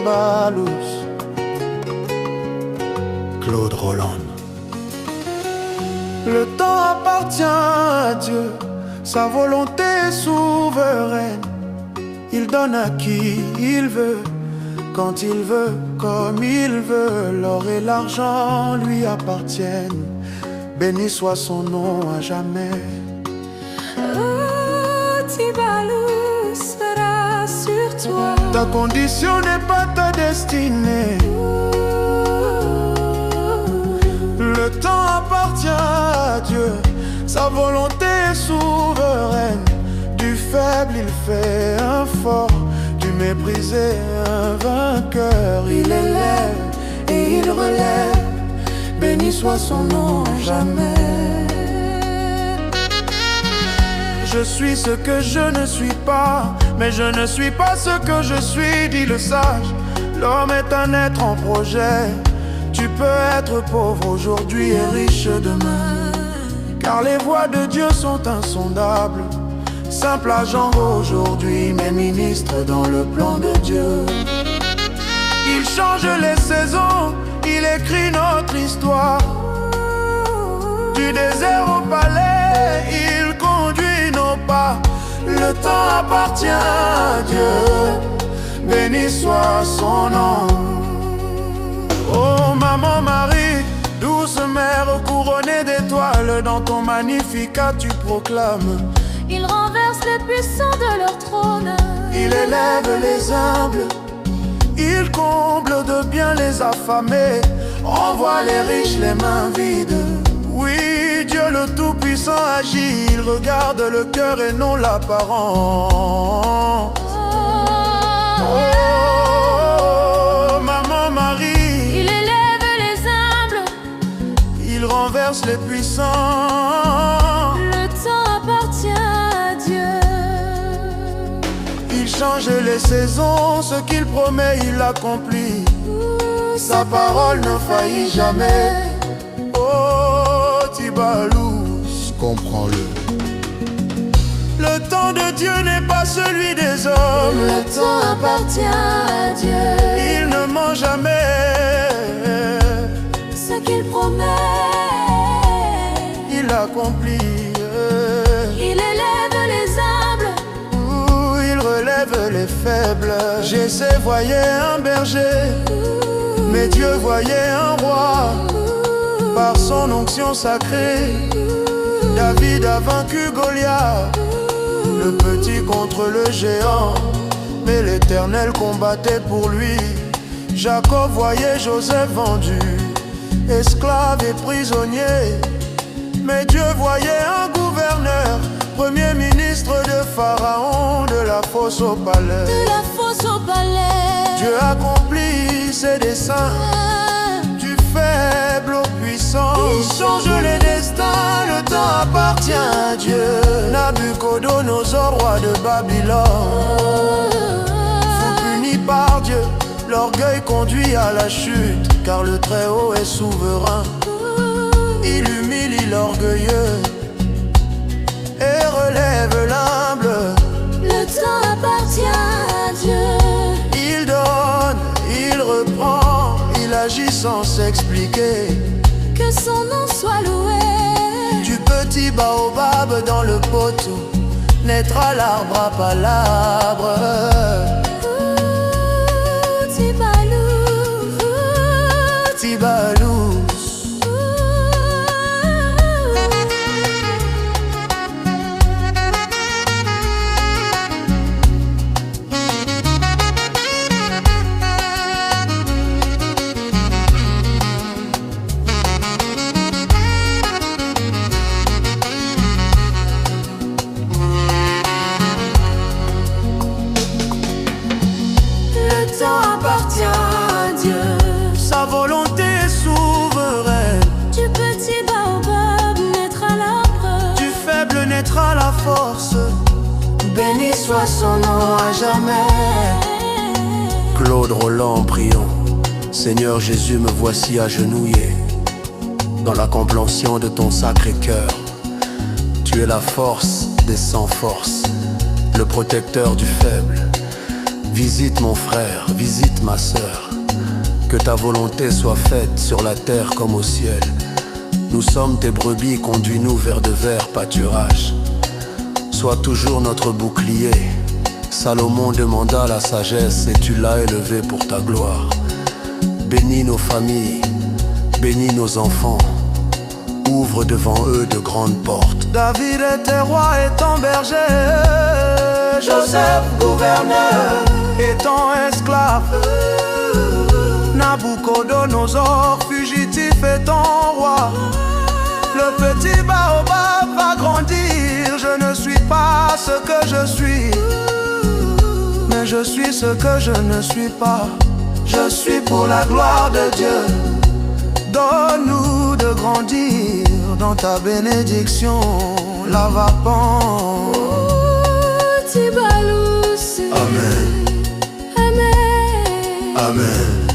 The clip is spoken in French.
Tibalous, Claude Roland. Le temps appartient à Dieu, sa volonté est souveraine. Il donne à qui il veut, quand il veut, comme il veut. L'or et l'argent lui appartiennent. Béni soit son nom à jamais. Oh, Tibalous, rassure-toi. Ta condition n'est pas ta destinée. Le temps appartient à Dieu, sa volonté est souveraine. Du faible il fait un fort, du méprisé un vainqueur. Il élève et il relève, béni soit son nom à jamais. Je suis ce que je ne suis pas, mais je ne suis pas ce que je suis, dit le sage. L'homme est un être en projet. Tu peux être pauvre aujourd'hui et riche demain, car les voies de Dieu sont insondables. Simple agent aujourd'hui, mais ministre dans le plan de Dieu. Il change les saisons, il écrit notre histoire. Du désert au palais, il conduit nos pas. Le temps appartient à Dieu, béni soit son nom. Oh maman Marie, douce mère couronnée d'étoiles, dans ton magnificat tu proclames. Il renverse les puissants de leur trône. Il élève les humbles, il comble de bien les affamés, envoie les riches les mains vides. Oui, Dieu le Tout-Puissant agit, il regarde le cœur et non l'apparence. Oh, maman Marie, il élève les humbles, il renverse les puissants. Le temps appartient à Dieu. Il change les saisons, ce qu'il promet il accomplit. Sa parole ne faillit jamais. Oh Tibalous, comprends-le. Le temps de Dieu n'est pas celui des hommes. Le temps appartient à Dieu. Il ne ment jamais. Ce qu'il promet, il accomplit. il élève les humbles, Il relève les faibles. Jésus voyait un berger, mais Dieu voyait un roi. Par son onction sacrée, David a vaincu Goliath. Le petit contre le géant, mais l'Éternel combattait pour lui. Jacob voyait Joseph vendu, esclave et prisonnier, mais Dieu voyait un gouverneur, premier ministre de Pharaon, de la fosse au palais. de la fosse au palais. Dieu accomplit ses desseins, du faible au puissant. Il change les destins, le temps appartient à Dieu. Nabucodonosor, roi de Babylone, fou puni par Dieu, l'orgueil conduit à la chute, car le Très-Haut est souverain. Il humilie l'orgueilleux et relève l'humble. Le temps appartient à Dieu. Il donne, il reprend, il agit sans s'expliquer. Que son nom soit loué. Du petit baobab dans le poteau naîtra l'arbre à palabres. Tibalous, Tibalous. Le temps appartient à Dieu. Sa volonté est souveraine. Du petit baobab naîtra l'arbre, Du faible naîtra la force. Béni soit son nom à jamais. Claude Roland, prions. Seigneur Jésus, me voici agenouillé dans la contemplation de ton sacré cœur. Tu es la force des sans force, le protecteur du faible. Visite mon frère, visite ma sœur. Que ta volonté soit faite sur la terre comme au ciel. Nous sommes tes brebis, conduis-nous vers de verts pâturages. Sois toujours notre bouclier. Salomon demanda la sagesse et tu l'as élevé pour ta gloire. Bénis nos familles, bénis nos enfants. Ouvre devant eux de grandes portes. David était roi et ton berger, Joseph gouverneur et ton esclave, Nabucodonosor fugitif et ton roi. Le petit baobab va grandir. Je ne suis pas ce que je suis, mais je suis ce que je ne suis pas. Je suis pour la gloire de Dieu. Donne-nous de grandir dans ta bénédiction, la vapeur. Tibalous. Amen. Amen. Amen.